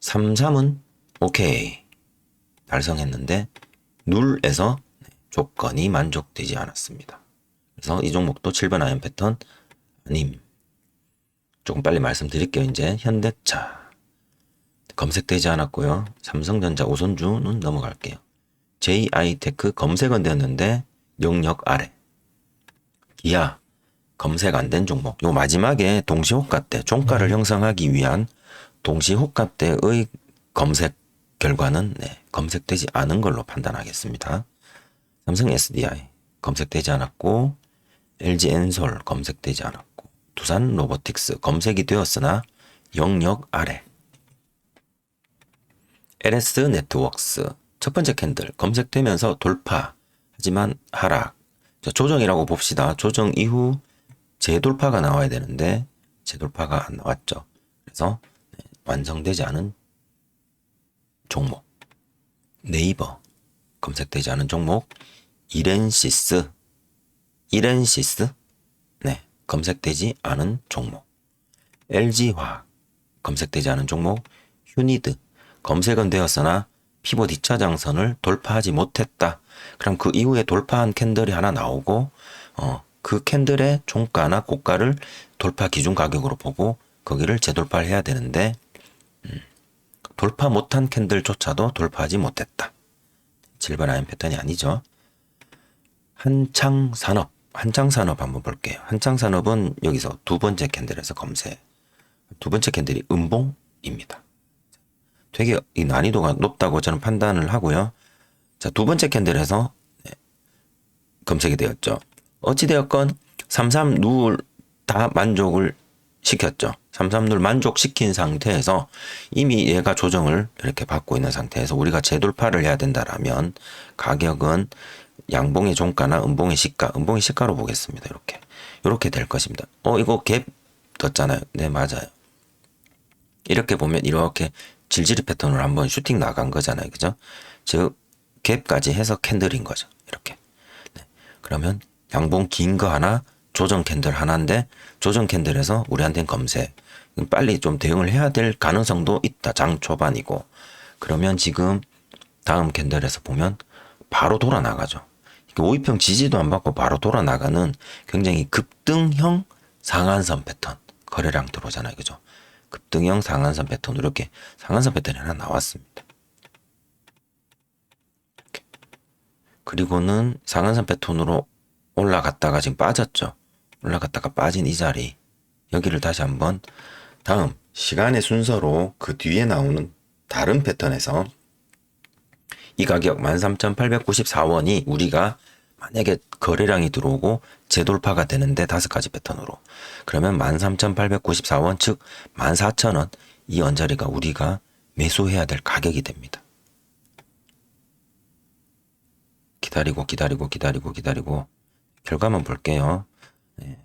[SPEAKER 1] 33은 오케이 달성했는데 눌에서 조건이 만족되지 않았습니다. 그래서 이 종목도 7번 아이언 패턴 아님. 조금 빨리 말씀드릴게요. 이제 현대차 검색되지 않았고요. 삼성전자 우선주는 넘어갈게요. JI테크 검색은 되었는데 영역 아래. 기아 검색 안 된 종목. 요 마지막에 동시호가대 종가를 형성하기 위한 동시호가대의 검색 결과는 검색되지 않은 걸로 판단하겠습니다. 삼성 SDI 검색되지 않았고 LG엔솔 검색되지 않았고 두산 로보틱스 검색이 되었으나 영역 아래. LS 네트워크스 첫 번째 캔들 검색되면서 돌파 하지만 하락. 조정이라고 봅시다. 조정 이후 재돌파가 나와야 되는데 재돌파가 안 나왔죠. 그래서 완성되지 않은 종목. 네이버 검색되지 않은 종목. 이렌시스 검색되지 않은 종목. LG화학 검색되지 않은 종목. 휴니드 검색은 되었으나 피봇 2차 장선을 돌파하지 못했다. 그럼 그 이후에 돌파한 캔들이 하나 나오고 그 캔들의 종가나 고가를 돌파 기준 가격으로 보고 거기를 재돌파를 해야 되는데 돌파 못한 캔들조차도 돌파하지 못했다. 7번 아이언 패턴이 아니죠. 한창산업 한번 볼게요. 한창산업은 여기서 두 번째 캔들에서 검색. 두 번째 캔들이 음봉입니다. 되게 이 난이도가 높다고 저는 판단을 하고요. 자, 두 번째 캔들에서 검색이 되었죠. 어찌되었건 33 누울 다 만족을 시켰죠. 삼삼룰 만족시킨 상태에서 이미 얘가 조정을 이렇게 받고 있는 상태에서 우리가 재돌파를 해야 된다라면 가격은 양봉의 종가나 음봉의 시가, 음봉의 시가로 보겠습니다. 이렇게 될 것입니다. 이거 갭 떴잖아요. 네, 맞아요. 이렇게 보면 이렇게 질질이 패턴으로 한번 슈팅 나간 거잖아요. 그죠? 즉 갭까지 해서 캔들인 거죠. 이렇게. 네. 그러면 양봉 긴 거 하나, 조정 캔들 하나인데 조정 캔들에서 우리한테는 검색. 빨리 좀 대응을 해야 될 가능성도 있다. 장 초반이고. 그러면 지금 다음 캔들에서 보면 바로 돌아 나가죠. 5일평 지지도 안 받고 바로 돌아 나가는 굉장히 급등형 상한선 패턴 거래량 들어오잖아요. 그죠? 급등형 상한선 패턴 이렇게 상한선 패턴이 하나 나왔습니다. 그리고는 상한선 패턴으로 올라갔다가 지금 빠졌죠. 올라갔다가 빠진 이 자리 여기를 다시 한번 다음 시간의 순서로 그 뒤에 나오는 다른 패턴에서 이 가격 13,894원이 우리가 만약에 거래량이 들어오고 재돌파가 되는데 5가지 패턴으로 그러면 13,894원 즉 14,000원 이 언저리가 우리가 매수해야 될 가격이 됩니다. 기다리고 결과만 볼게요. 네.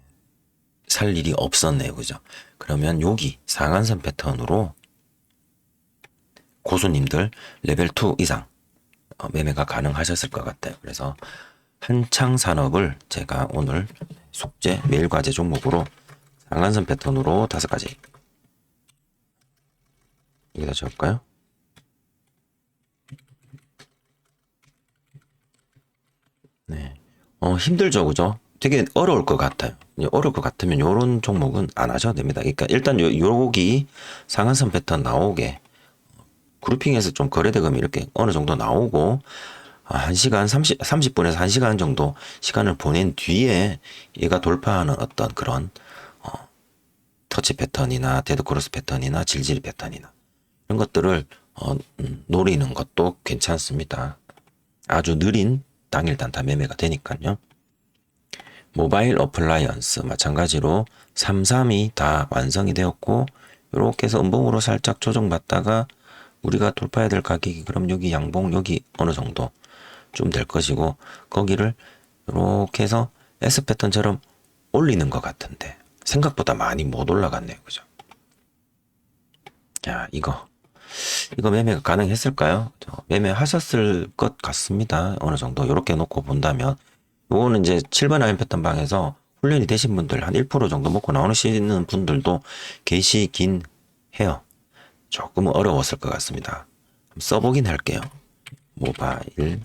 [SPEAKER 1] 살 일이 없었네요. 그죠? 그러면 여기 상한선 패턴으로 고수님들 레벨 2 이상 매매가 가능하셨을 것 같아요. 그래서 한창산업을 제가 오늘 숙제 매일 과제 종목으로 상한선 패턴으로 5가지 여기다 적을까요? 네. 힘들죠, 그죠? 되게 어려울 것 같아요. 어려울 것 같으면 요런 종목은 안 하셔도 됩니다. 그러니까 일단 요기 상한선 패턴 나오게 그룹핑에서 좀 거래대금이 이렇게 어느 정도 나오고 1시간 30분에서 1시간 정도 시간을 보낸 뒤에 얘가 돌파하는 어떤 그런 터치 패턴이나 데드크로스 패턴이나 질질 패턴이나 이런 것들을 노리는 것도 괜찮습니다. 아주 느린 당일 단타 매매가 되니까요. 모바일 어플라이언스 마찬가지로 33이 다 완성이 되었고 이렇게 해서 음봉으로 살짝 조정받다가 우리가 돌파해야 될 가격이 그럼 여기 양봉 여기 어느 정도 좀 될 것이고 거기를 이렇게 해서 S 패턴처럼 올리는 것 같은데 생각보다 많이 못 올라갔네요. 그죠? 야, 이거 매매가 가능했을까요? 매매하셨을 것 같습니다. 어느 정도 이렇게 놓고 본다면 요거는 이제 7번 아임 패턴 방에서 훈련이 되신 분들 한 1% 정도 먹고 나오시는 분들도 계시긴 해요. 조금 어려웠을 것 같습니다. 써보긴 할게요. 모바일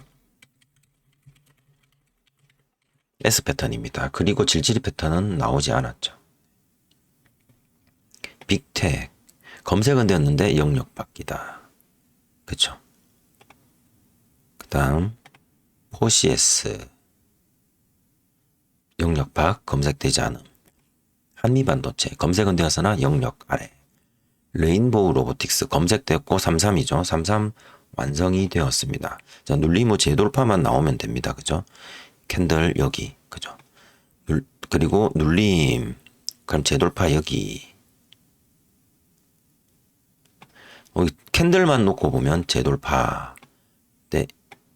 [SPEAKER 1] S 패턴입니다. 그리고 질질이 패턴은 나오지 않았죠. 빅텍 검색은 되었는데 영역 바뀌다. 그쵸? 그 다음 포시에스 영역 밖 검색되지 않음. 한미반도체 검색은 되었으나 영역 아래. 레인보우 로보틱스 검색됐고 33이죠. 33 완성이 되었습니다. 자, 눌리모 재돌파만 나오면 됩니다. 그죠? 캔들 여기. 그죠? 그리고 눌림. 그럼 재돌파 여기. 캔들만 놓고 보면 재돌파. 네.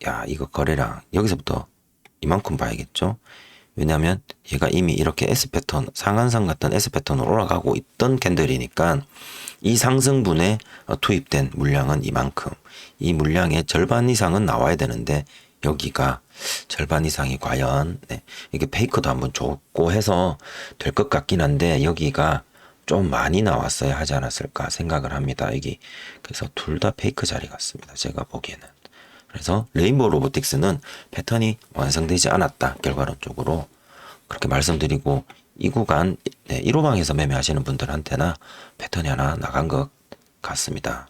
[SPEAKER 1] 야, 이거 거래량. 여기서부터 이만큼 봐야겠죠? 왜냐하면 얘가 이미 이렇게 S 패턴, 상한선 같은 S 패턴으로 올라가고 있던 캔들이니까 이 상승분에 투입된 물량은 이만큼. 이 물량의 절반 이상은 나와야 되는데 여기가 절반 이상이 과연 이게 페이커도 한번 줬고 해서 될 것 같긴 한데 여기가 좀 많이 나왔어야 하지 않았을까 생각을 합니다. 여기 그래서 둘 다 페이크 자리 같습니다. 제가 보기에는. 그래서 레인보우 로보틱스는 패턴이 완성되지 않았다. 결과론적으로 그렇게 말씀드리고 이 구간 1호방에서 매매하시는 분들한테나 패턴이 하나 나간 것 같습니다.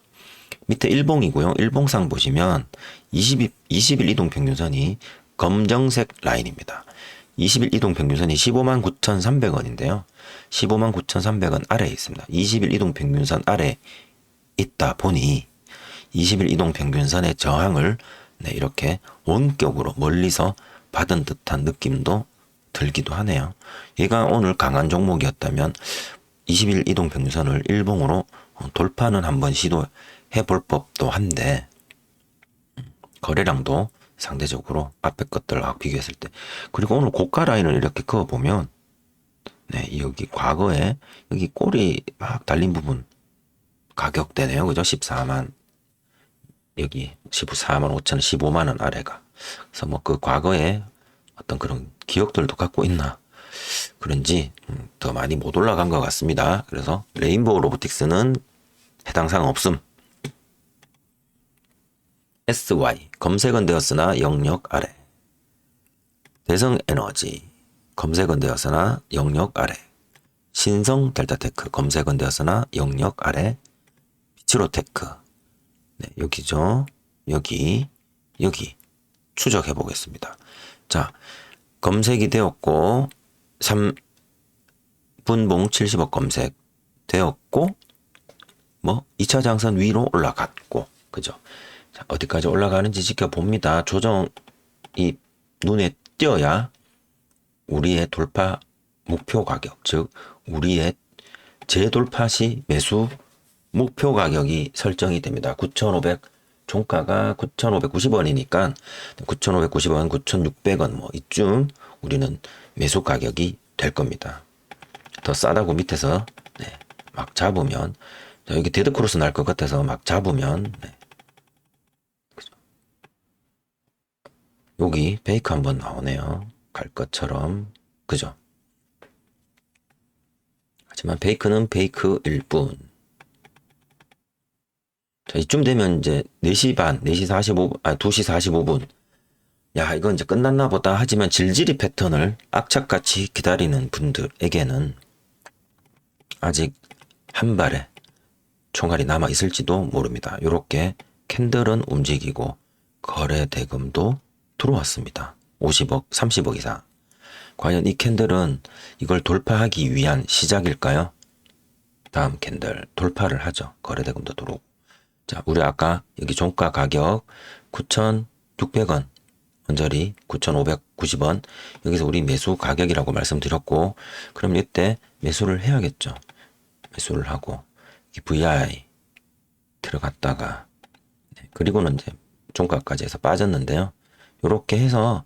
[SPEAKER 1] 밑에 일봉이고요. 일봉상 보시면 20일 이동평균선이 검정색 라인입니다. 20일 이동평균선이 159,300원인데요. 159,300원 아래에 있습니다. 20일 이동평균선 아래 있다 보니 20일 이동평균선의 저항을 이렇게 원격으로 멀리서 받은 듯한 느낌도 들기도 하네요. 얘가 오늘 강한 종목이었다면 20일 이동 평균선을 일봉으로 돌파는 한번 시도해 볼 법도 한데 거래량도 상대적으로 앞에 것들과 비교했을 때 그리고 오늘 고가 라인을 이렇게 그어보면 네, 여기 과거에 여기 꼬리 막 달린 부분 가격대네요. 그죠? 14만 여기 14만 5천 원, 15만 원 아래가. 그래서 뭐 그 과거에 어떤 그런 기억들도 갖고 있나 그런지 더 많이 못 올라간 것 같습니다. 그래서 레인보우 로보틱스는 해당 사항 없음. SY 검색은 되었으나 영역 아래. 대성에너지 검색은 되었으나 영역 아래. 신성 델타테크 검색은 되었으나 영역 아래. 비츠로테크 네, 여기죠. 여기 추적해 보겠습니다. 자, 검색이 되었고 3분봉 70억 검색 되었고 뭐 2차 장선 위로 올라갔고 그죠? 자, 어디까지 올라가는지 지켜봅니다. 조정이 눈에 띄어야 우리의 돌파 목표 가격, 즉 우리의 재돌파 시 매수 목표 가격이 설정이 됩니다. 9,500 종가가 9,590원이니까 9,590원, 9,600원 뭐 이쯤 우리는 매수 가격이 될 겁니다. 더 싸다고 밑에서 네, 막 잡으면 여기 데드크로스 날 것 같아서 막 잡으면 네. 여기 베이크 한번 나오네요. 갈 것처럼 그죠? 하지만 베이크는 베이크일 뿐. 자, 이쯤 되면 이제 4시 반, 4시 45분, 2시 45분. 야, 이건 이제 끝났나 보다. 하지만 질질이 패턴을 악착같이 기다리는 분들에게는 아직 한 발의 총알이 남아 있을지도 모릅니다. 요렇게 캔들은 움직이고 거래 대금도 들어왔습니다. 50억, 30억 이상. 과연 이 캔들은 이걸 돌파하기 위한 시작일까요? 다음 캔들 돌파를 하죠. 거래 대금도 들어오고. 자, 우리 아까 여기 종가 가격 9,600원, 언저리 9,590원, 여기서 우리 매수 가격이라고 말씀드렸고, 그럼 이때 매수를 해야겠죠. 매수를 하고, VI 들어갔다가, 네, 그리고는 이제 종가까지 해서 빠졌는데요. 요렇게 해서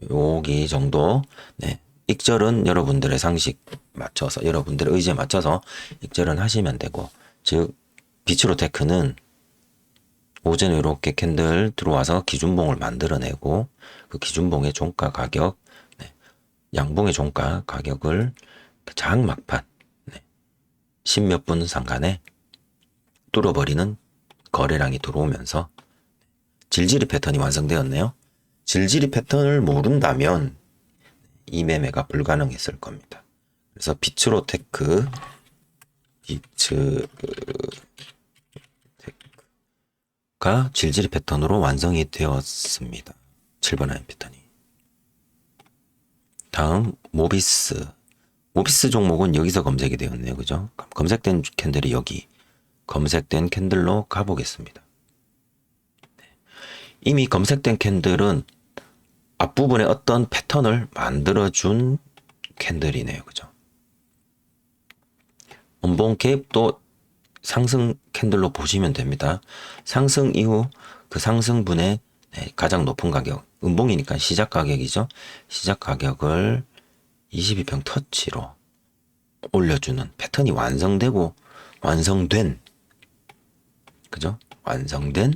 [SPEAKER 1] 여기 정도, 네, 익절은 여러분들의 상식 맞춰서, 여러분들의 의지에 맞춰서 익절은 하시면 되고, 즉, 비츠로테크는 오전에 이렇게 캔들 들어와서 기준봉을 만들어내고 그 기준봉의 종가 가격, 네, 양봉의 종가 가격을 장 막판 네, 10몇 분 상간에 뚫어버리는 거래량이 들어오면서 질질이 패턴이 완성되었네요. 질질이 패턴을 모른다면 이 매매가 불가능했을 겁니다. 그래서 비츠로테크 가 질질 패턴으로 완성이 되었습니다. 7번 라인 패턴이. 다음 모비스. 모비스 종목은 여기서 검색이 되었네요. 그죠? 검색된 캔들이 여기. 검색된 캔들로 가보겠습니다. 이미 검색된 캔들은 앞부분에 어떤 패턴을 만들어준 캔들이네요. 그죠? 원봉 갭도 상승 캔들로 보시면 됩니다. 상승 이후 그 상승분의 가장 높은 가격, 음봉이니까 시작 가격이죠. 시작 가격을 22평 터치로 올려주는 패턴이 완성되고 완성된 그죠? 완성된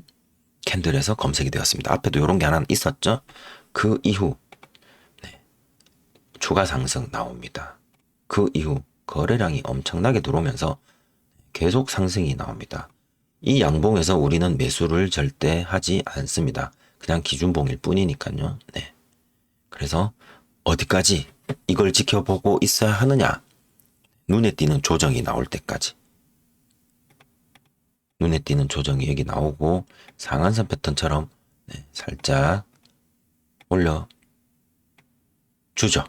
[SPEAKER 1] 캔들에서 검색이 되었습니다. 앞에도 이런 게 하나 있었죠. 그 이후 네, 추가 상승 나옵니다. 그 이후 거래량이 엄청나게 들어오면서 계속 상승이 나옵니다. 이 양봉에서 우리는 매수를 절대 하지 않습니다. 그냥 기준봉일 뿐이니까요. 네. 그래서 어디까지 이걸 지켜보고 있어야 하느냐? 눈에 띄는 조정이 나올 때까지. 눈에 띄는 조정이 여기 나오고 상한선 패턴처럼 네, 살짝 올려 주죠.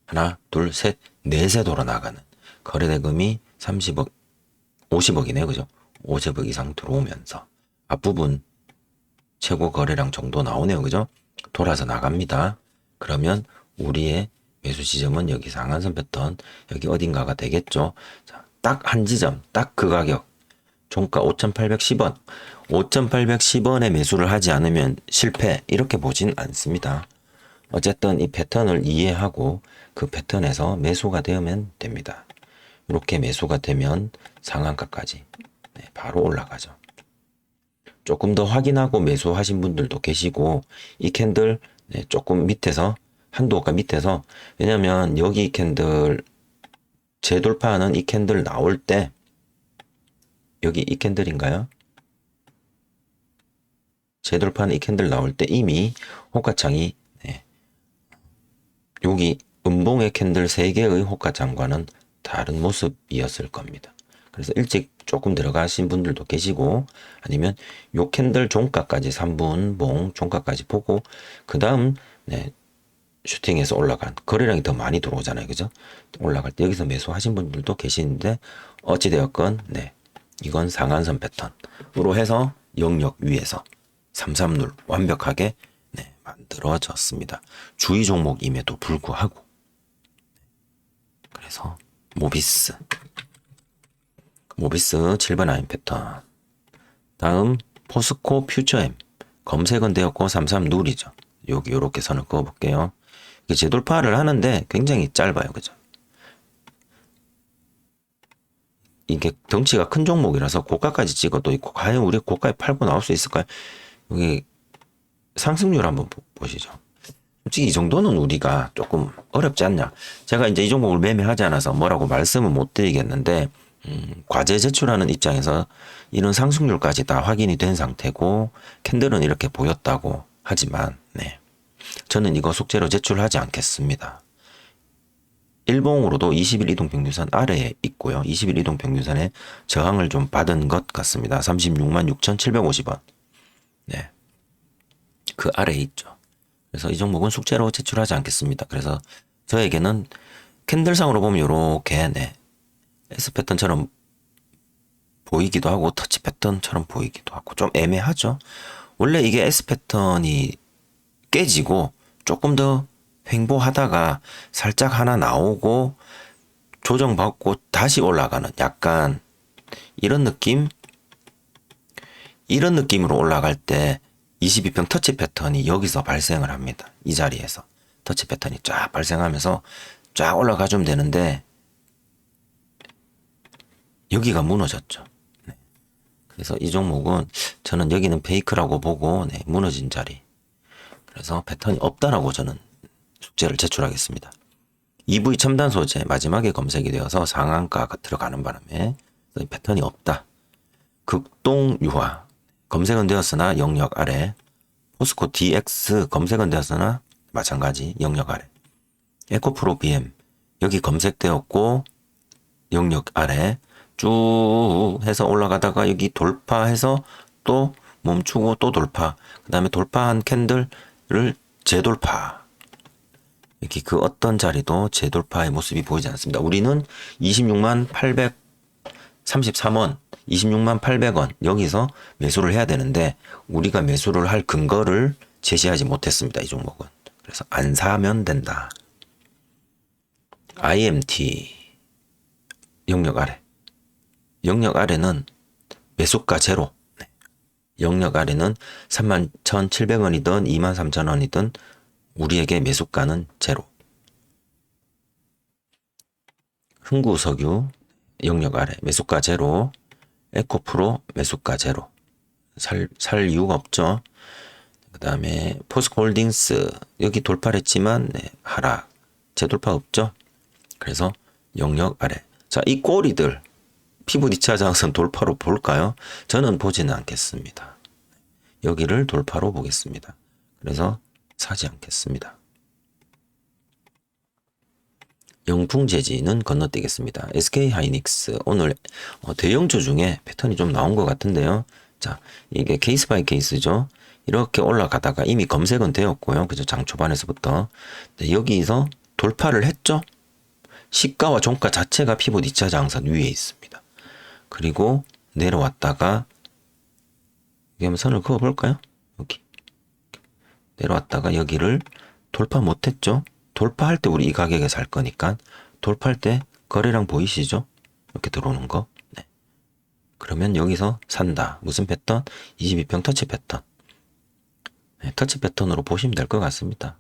[SPEAKER 1] 하나, 둘, 셋, 넷에 돌아나가는 거래대금이 30억 50억이네요. 그죠? 50억 이상 들어오면서 앞부분 최고 거래량 정도 나오네요. 그죠? 돌아서 나갑니다. 그러면 우리의 매수 지점은 여기 상한선 패턴 여기 어딘가가 되겠죠. 자, 딱 한 지점, 딱 그 가격. 종가 5,810원. 5,810원에 매수를 하지 않으면 실패. 이렇게 보진 않습니다. 어쨌든 이 패턴을 이해하고 그 패턴에서 매수가 되면 됩니다. 이렇게 매수가 되면 상한가까지 바로 올라가죠. 조금 더 확인하고 매수하신 분들도 계시고 이 캔들 조금 밑에서 한도가 밑에서 왜냐면 여기 캔들 재돌파하는 이 캔들 나올 때 여기 이 캔들인가요? 재돌파하는 이 캔들 나올 때 이미 호가창이 여기 음봉의 캔들 3개의 호가창과는 다른 모습이었을 겁니다. 그래서 일찍 조금 들어가신 분들도 계시고 아니면 요 캔들 종가까지 3분 봉 종가까지 보고 그 다음 슈팅에서 올라간 거래량이 더 많이 들어오잖아요. 그죠? 올라갈 때 여기서 매수하신 분들도 계시는데 어찌되었건 이건 상한선 패턴으로 해서 영역 위에서 330 완벽하게 만들어졌습니다. 주의 종목임에도 불구하고 그래서 모비스 7번 아임 패턴 다음 포스코 퓨처엠 검색은 되었고 33 누리죠. 여기 요렇게 선을 그어 볼게요. 재돌파를 하는데 굉장히 짧아요. 그죠? 이게 덩치가 큰 종목이라서 고가까지 찍어도 있고 과연 우리 고가에 팔고 나올 수 있을까요? 여기 상승률 한번 보시죠. 솔직히 이 정도는 우리가 조금 어렵지 않냐. 제가 이제 이 종목을 매매하지 않아서 뭐라고 말씀은 못 드리겠는데 과제 제출하는 입장에서 이런 상승률까지 다 확인이 된 상태고 캔들은 이렇게 보였다고 하지만 저는 이거 숙제로 제출하지 않겠습니다. 일봉으로도 20일 이동평균선 아래에 있고요. 20일 이동평균선에 저항을 좀 받은 것 같습니다. 36만 6,750원. 그 아래에 있죠. 그래서 이 종목은 숙제로 제출하지 않겠습니다. 그래서 저에게는 캔들상으로 보면 이렇게 S 패턴처럼 보이기도 하고 터치 패턴처럼 보이기도 하고 좀 애매하죠. 원래 이게 S 패턴이 깨지고 조금 더 횡보하다가 살짝 하나 나오고 조정받고 다시 올라가는 약간 이런 느낌으로 올라갈 때 22평 터치 패턴이 여기서 발생을 합니다. 이 자리에서 터치 패턴이 쫙 발생하면서 쫙 올라가주면 되는데 여기가 무너졌죠. 그래서 이 종목은 저는 여기는 페이크라고 보고 무너진 자리. 그래서 패턴이 없다라고 저는 숙제를 제출하겠습니다. EV 첨단 소재 마지막에 검색이 되어서 상한가가 들어가는 바람에 패턴이 없다. 극동 유화 검색은 되었으나 영역 아래. 포스코 DX 검색은 되었으나 마찬가지 영역 아래. 에코프로 BM 여기 검색되었고 영역 아래 쭉 해서 올라가다가 여기 돌파해서 또 멈추고 또 돌파. 그 다음에 돌파한 캔들을 재돌파. 여기 그 어떤 자리도 재돌파의 모습이 보이지 않습니다. 우리는 26만 833원, 26만 800원 여기서 매수를 해야 되는데 우리가 매수를 할 근거를 제시하지 못했습니다. 이 종목은. 그래서 안 사면 된다. IMT 영역 아래. 영역 아래는 매수가 제로. 영역 아래는 31,700원이든 23,000원이든 우리에게 매수가는 제로. 흥구석유 영역 아래 매수가 제로. 에코프로 매수가 제로. 살 이유가 없죠. 그 다음에 포스코홀딩스 여기 돌파를 했지만 하락. 재돌파 없죠. 그래서 영역 아래. 자, 이 꼬리들 피부 2차 장선 돌파로 볼까요? 저는 보지는 않겠습니다. 여기를 돌파로 보겠습니다. 그래서 사지 않겠습니다. 영풍재지는 건너뛰겠습니다. SK하이닉스 오늘 대형주 중에 패턴이 좀 나온 것 같은데요. 자, 이게 케이스 바이 케이스죠. 이렇게 올라가다가 이미 검색은 되었고요. 그죠? 장 초반에서부터. 여기서 돌파를 했죠. 시가와 종가 자체가 피봇 2차 장선 위에 있습니다. 그리고 내려왔다가 여기 한번 선을 그어 볼까요? 여기 내려왔다가 여기를 돌파 못했죠. 돌파할 때 우리 이 가격에 살 거니까 돌파할 때 거래량 보이시죠? 이렇게 들어오는 거. 네. 그러면 여기서 산다. 무슨 패턴? 22평 터치 패턴. 네, 터치 패턴으로 보시면 될 것 같습니다.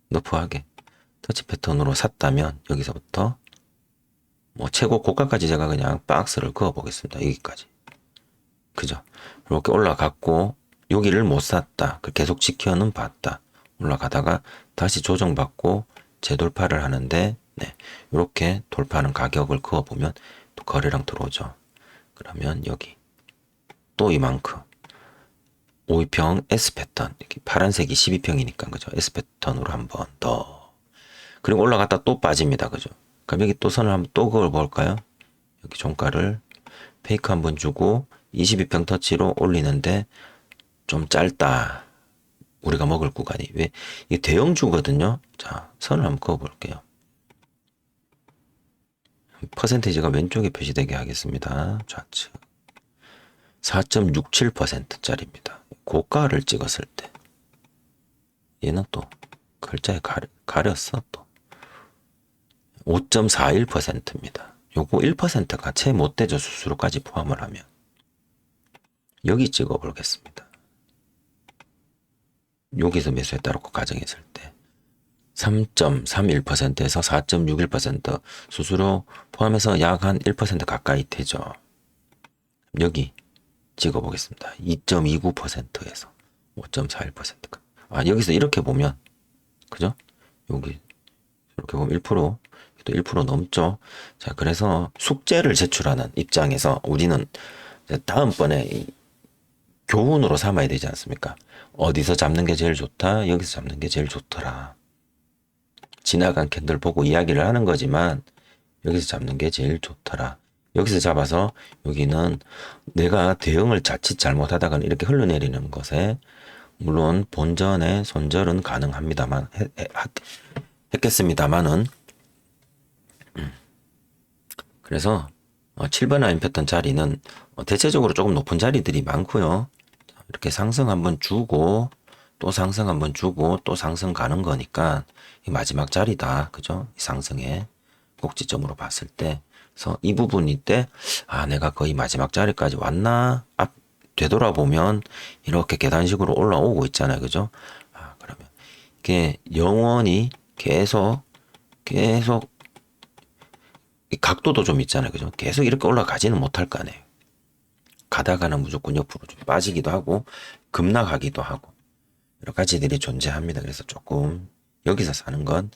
[SPEAKER 1] 너프하게. 터치 패턴으로 샀다면 여기서부터 뭐 최고 고가까지 제가 그냥 박스를 그어 보겠습니다. 여기까지. 그죠? 이렇게 올라갔고 여기를 못 샀다. 계속 지켜는 봤다. 올라가다가 다시 조정받고 재돌파를 하는데 네, 이렇게 돌파하는 가격을 그어보면 또 거래량 들어오죠. 그러면 여기 또 이만큼 52평 S 패턴 이렇게 파란색이 12평이니까 그죠? S 패턴으로 한 번 더 그리고 올라갔다 또 빠집니다. 그죠? 그럼 여기 또 선을 한번 또 그어볼까요? 여기 종가를 페이크 한번 주고 22평 터치로 올리는데 좀 짧다. 우리가 먹을 구간이 왜 이게 대형주거든요. 자, 선을 한번 그어 볼게요. 퍼센테이지가 왼쪽에 표시되게 하겠습니다. 좌측 4.67%짜리입니다. 고가를 찍었을 때 얘는 또 글자에 가렸어 또 5.41%입니다. 요거 1%가 채 못 되죠. 수수료까지 포함을 하면 여기 찍어 보겠습니다. 여기서 매수했다고 가정했을 때 3.31%에서 4.61% 수수료 포함해서 약 한 1% 가까이 되죠. 여기 찍어 보겠습니다. 2.29%에서 5.41%가. 아, 여기서 이렇게 보면 그죠? 여기 이렇게 보면 1%, 또 1% 넘죠. 자, 그래서 숙제를 제출하는 입장에서 우리는 다음번에 교훈으로 삼아야 되지 않습니까? 어디서 잡는 게 제일 좋다? 여기서 잡는 게 제일 좋더라. 지나간 캔들 보고 이야기를 하는 거지만 여기서 잡는 게 제일 좋더라. 여기서 잡아서 여기는 내가 대응을 자칫 잘못하다가는 이렇게 흘러내리는 것에 물론 본전의 손절은 가능합니다만 했겠습니다만은 그래서 7번 라인 패턴 자리는 대체적으로 조금 높은 자리들이 많고요. 이렇게 상승 한번 주고 또 상승 한번 주고 또 상승 가는 거니까 이 마지막 자리다. 그죠? 이 상승의 꼭지점으로 봤을 때 그래서 이 부분일 때 아, 내가 거의 마지막 자리까지 왔나? 앞 되돌아보면 이렇게 계단식으로 올라오고 있잖아요. 그죠? 아, 그러면 이게 영원히 계속 이 각도도 좀 있잖아요. 그죠? 계속 이렇게 올라가지는 못할 거 아니에요. 가다가는 무조건 옆으로 좀 빠지기도 하고 급락하기도 하고 여러 가지들이 존재합니다. 그래서 조금 여기서 사는 건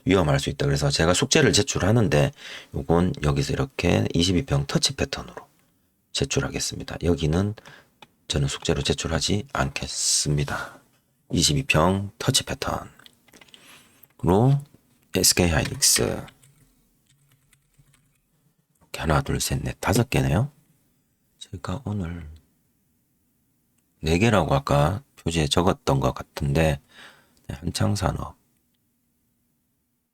[SPEAKER 1] 위험할 수 있다. 그래서 제가 숙제를 제출하는데 요건 여기서 이렇게 22평 터치 패턴으로 제출하겠습니다. 여기는 저는 숙제로 제출하지 않겠습니다. 22평 터치 패턴으로 SK하이닉스 이렇게 하나 둘 셋 넷 다섯 개네요. 제가 오늘 4개라고 아까 표지에 적었던 것 같은데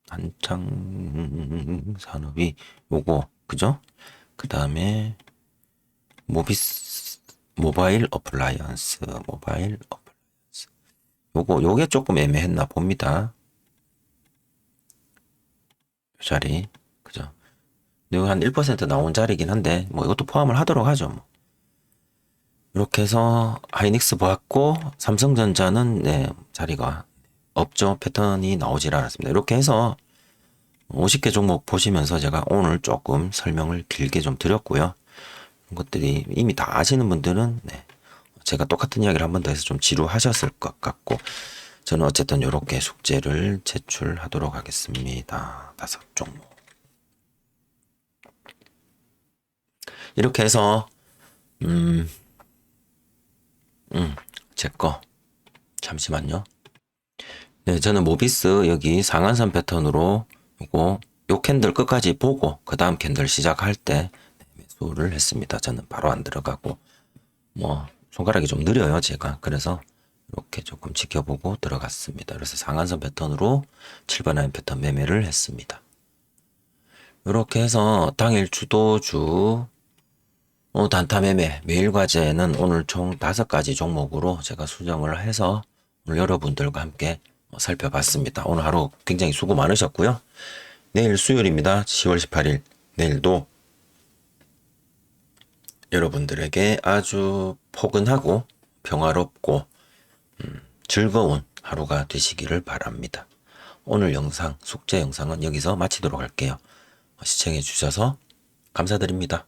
[SPEAKER 1] 한창산업이 요거 그죠? 그 다음에 모바일 어플라이언스 요게 조금 애매했나 봅니다. 요 자리 그죠? 이거 한 1% 나온 자리긴 한데 뭐 이것도 포함을 하도록 하죠. 뭐. 이렇게 해서 하이닉스 보았고 삼성전자는 네, 자리가 없죠. 패턴이 나오질 않았습니다. 이렇게 해서 50개 종목 보시면서 제가 오늘 조금 설명을 길게 좀 드렸고요. 이런 것들이 이미 다 아시는 분들은 네, 제가 똑같은 이야기를 한 번 더 해서 좀 지루하셨을 것 같고 저는 어쨌든 이렇게 숙제를 제출하도록 하겠습니다. 5종목. 이렇게 해서 제 거 잠시만요. 네, 저는 모비스 여기 상한선 패턴으로 요 캔들 끝까지 보고 그 다음 캔들 시작할 때 매수를 했습니다. 저는 바로 안 들어가고 뭐 손가락이 좀 느려요 제가. 그래서 이렇게 조금 지켜보고 들어갔습니다. 그래서 상한선 패턴으로 7번 라인 패턴 매매를 했습니다. 이렇게 해서 당일 주도주 단타 매매 매일 과제는 오늘 총 5가지 종목으로 제가 수정을 해서 오늘 여러분들과 함께 살펴봤습니다. 오늘 하루 굉장히 수고 많으셨고요. 내일 수요일입니다. 10월 18일 내일도 여러분들에게 아주 포근하고 평화롭고 즐거운 하루가 되시기를 바랍니다. 오늘 영상, 숙제 영상은 여기서 마치도록 할게요. 시청해 주셔서 감사드립니다.